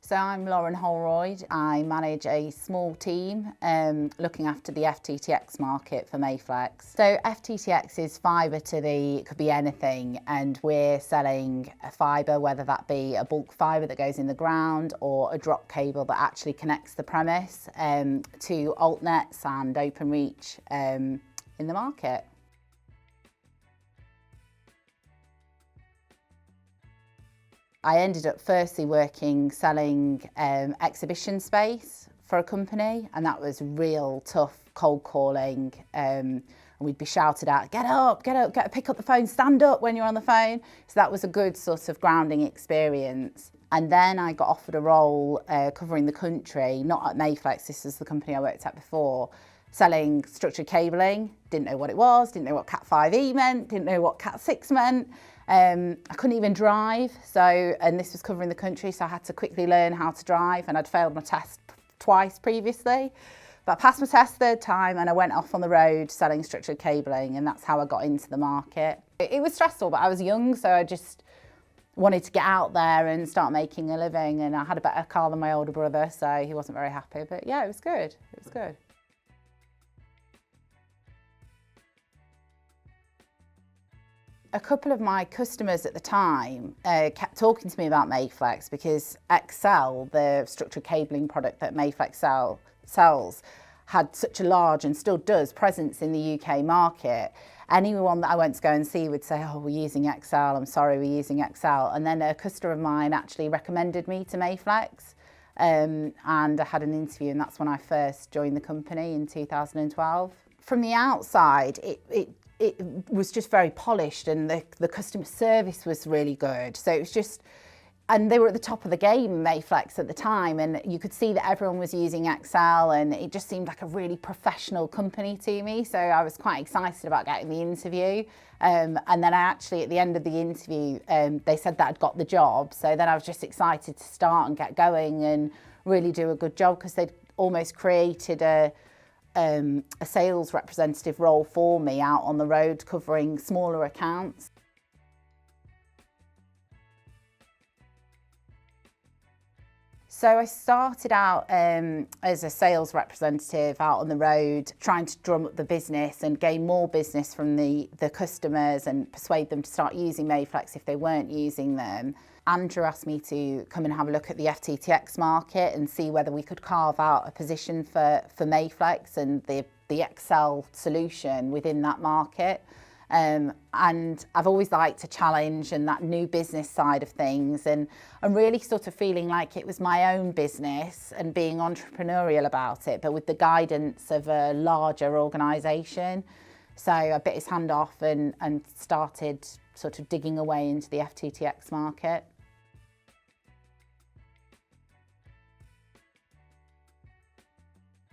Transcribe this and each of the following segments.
So I'm Lauren Holroyd. I manage a small team looking after the FTTX market for Mayflex. So FTTX is fibre to it could be anything, and we're selling a fibre, whether that be a bulk fibre that goes in the ground or a drop cable that actually connects the premise to altnets and Openreach in the market. I ended up firstly selling exhibition space for a company, and that was real tough cold calling. And we'd be shouted at, get up, pick up the phone, stand up when you're on the phone. So that was a good sort of grounding experience. And then I got offered a role covering the country, not at Mayflex, this was the company I worked at before, selling structured cabling. Didn't know what it was, didn't know what Cat 5e meant, didn't know what Cat 6 meant. I couldn't even drive, and this was covering the country, so I had to quickly learn how to drive, and I'd failed my test twice previously. But I passed my test third time and I went off on the road selling structured cabling, and that's how I got into the market. It was stressful, but I was young, so I just wanted to get out there and start making a living, and I had a better car than my older brother, so he wasn't very happy, but yeah, it was good. It was good. A couple of my customers at the time kept talking to me about Mayflex because XL, the structured cabling product that Mayflex sells, had such a large, and still does, presence in the UK market. Anyone that I went to go and see would say, oh, we're using XL, I'm sorry, we're using XL. And then a customer of mine actually recommended me to Mayflex, and I had an interview, and that's when I first joined the company in 2012. From the outside, it was just very polished, and the customer service was really good. So it was just, and they were at the top of the game, Mayflex, at the time, and you could see that everyone was using XL, and it just seemed like a really professional company to me. So I was quite excited about getting the interview. And then I actually, at the end of the interview, they said that I'd got the job. So then I was just excited to start and get going and really do a good job, because they'd almost created a sales representative role for me out on the road covering smaller accounts. So I started out as a sales representative out on the road, trying to drum up the business and gain more business from the customers and persuade them to start using Mayflex if they weren't using them. Andrew asked me to come and have a look at the FTTX market and see whether we could carve out a position for Mayflex and the XL solution within that market. And I've always liked a challenge and that new business side of things, and I'm really sort of feeling like it was my own business and being entrepreneurial about it, but with the guidance of a larger organisation. So I bit his hand off and started sort of digging away into the FTTX market.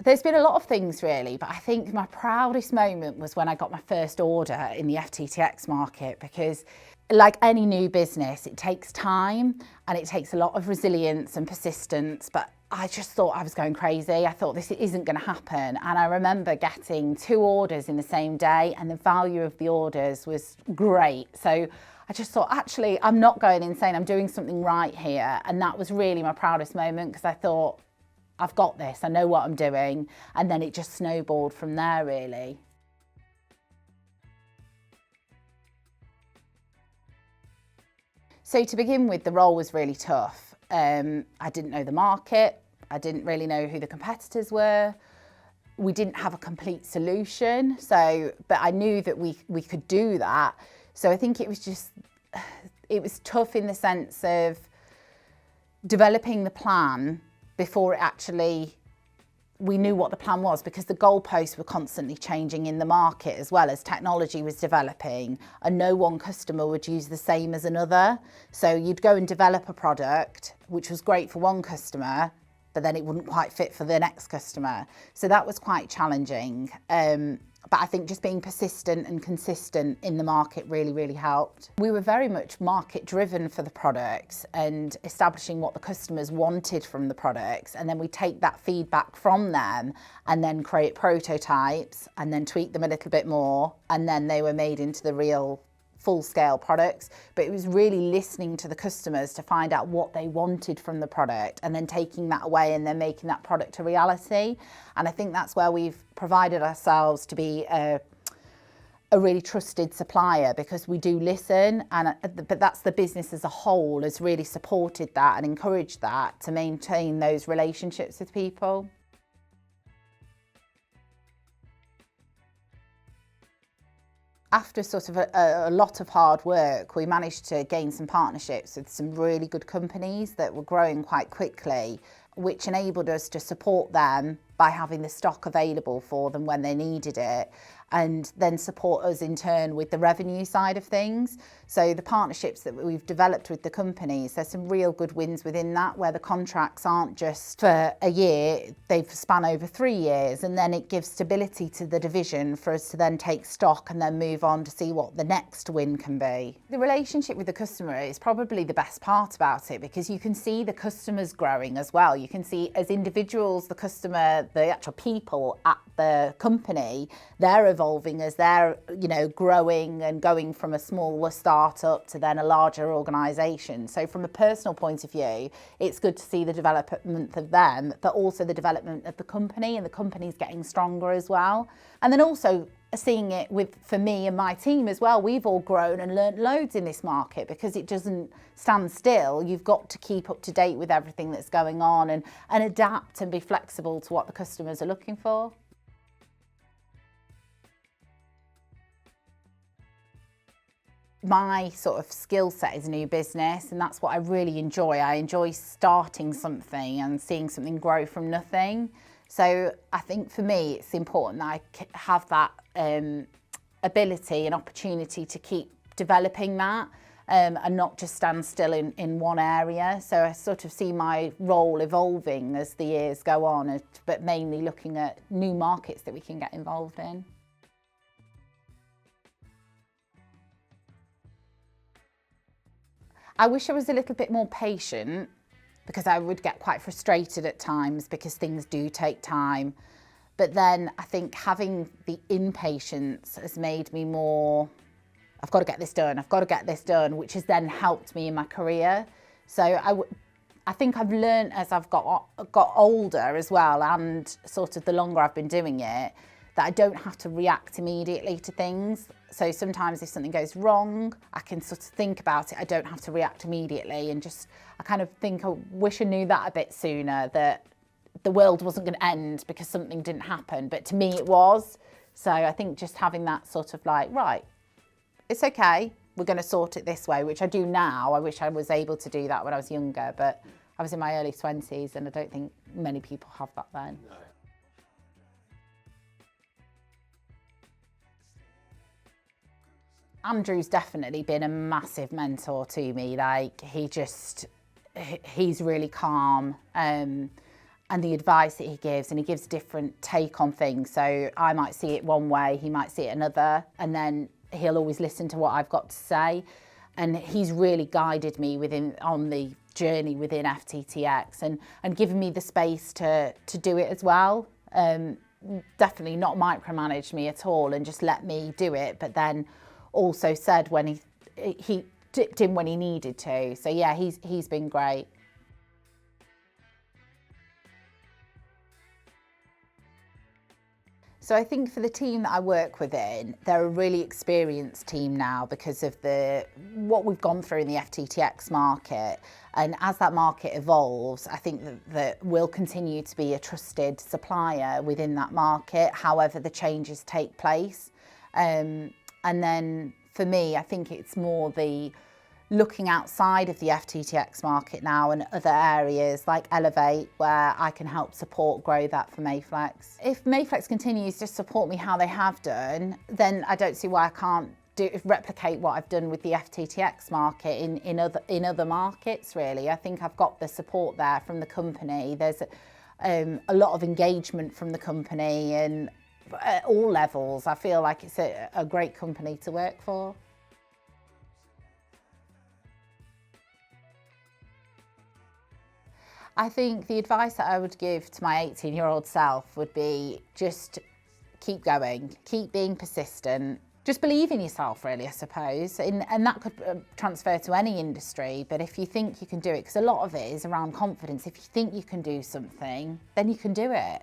There's been a lot of things really, but I think my proudest moment was when I got my first order in the FTTX market, because like any new business, it takes time and it takes a lot of resilience and persistence, but I just thought I was going crazy. I thought this isn't going to happen. And I remember getting 2 orders in the same day, and the value of the orders was great. So I just thought, actually, I'm not going insane. I'm doing something right here. And that was really my proudest moment, because I thought, I've got this, I know what I'm doing. And then it just snowballed from there, really. So to begin with, the role was really tough. I didn't know the market. I didn't really know who the competitors were. We didn't have a complete solution. But I knew that we could do that. So I think it was tough in the sense of developing the plan before we knew what the plan was, because the goalposts were constantly changing in the market as well as technology was developing, and no one customer would use the same as another. So you'd go and develop a product which was great for one customer, but then it wouldn't quite fit for the next customer. So that was quite challenging. But I think just being persistent and consistent in the market really, really helped. We were very much market driven for the products and establishing what the customers wanted from the products. And then we take that feedback from them and then create prototypes and then tweak them a little bit more. And then they were made into the real full-scale products, but it was really listening to the customers to find out what they wanted from the product and then taking that away and then making that product a reality. And I think that's where we've provided ourselves to be a really trusted supplier, because we do listen, but that's the business as a whole has really supported that and encouraged that to maintain those relationships with people. After sort of a lot of hard work, we managed to gain some partnerships with some really good companies that were growing quite quickly, which enabled us to support them by having the stock available for them when they needed it, and then support us in turn with the revenue side of things. So the partnerships that we've developed with the companies, there's some real good wins within that, where the contracts aren't just for a year, they've span over 3 years, and then it gives stability to the division for us to then take stock and then move on to see what the next win can be. The relationship with the customer is probably the best part about it, because you can see the customers growing as well. You can see as individuals, the customer, the actual people at the company, they're evolving as they're, growing and going from a smaller startup to then a larger organisation. So from a personal point of view, it's good to see the development of them, but also the development of the company, and the company's getting stronger as well. And then also seeing it for me and my team as well, we've all grown and learnt loads in this market, because it doesn't stand still. You've got to keep up to date with everything that's going on and adapt and be flexible to what the customers are looking for. My sort of skill set is new business, and that's what I really enjoy. I enjoy starting something and seeing something grow from nothing. So I think for me, it's important that I have that ability and opportunity to keep developing that and not just stand still in one area. So I sort of see my role evolving as the years go on, but mainly looking at new markets that we can get involved in. I wish I was a little bit more patient, because I would get quite frustrated at times because things do take time. But then I think having the impatience has made me more, I've got to get this done, I've got to get this done, which has then helped me in my career. So I think I've learned as I've got older as well, and sort of the longer I've been doing it, that I don't have to react immediately to things. So sometimes if something goes wrong, I can sort of think about it. I don't have to react immediately, and I kind of think, I wish I knew that a bit sooner, that the world wasn't going to end because something didn't happen. But to me it was. So I think just having that sort of like, right, it's okay, we're going to sort it this way, which I do now. I wish I was able to do that when I was younger, but I was in my early 20s and I don't think many people have that then. No. Andrew's definitely been a massive mentor to me. Like, he's really calm, and the advice that he gives a different take on things. So I might see it one way, he might see it another, and then he'll always listen to what I've got to say. And he's really guided me on the journey within FTTX and given me the space to do it as well. Definitely not micromanaged me at all and just let me do it, but then also said when he dipped in when he needed to. So yeah, he's been great. So I think for the team that I work within, they're a really experienced team now because of what we've gone through in the FTTX market. And as that market evolves, I think that we'll continue to be a trusted supplier within that market, however the changes take place. And then for me, I think it's more the looking outside of the FTTX market now and other areas like Elevate, where I can help grow that for Mayflex. If Mayflex continues to support me how they have done, then I don't see why I can't replicate what I've done with the FTTX market in other markets, really. I think I've got the support there from the company. There's a lot of engagement from the company, and at all levels, I feel like it's a great company to work for. I think the advice that I would give to my 18-year-old self would be just keep going, keep being persistent, just believe in yourself, really, I suppose. And that could transfer to any industry, but if you think you can do it, because a lot of it is around confidence. If you think you can do something, then you can do it.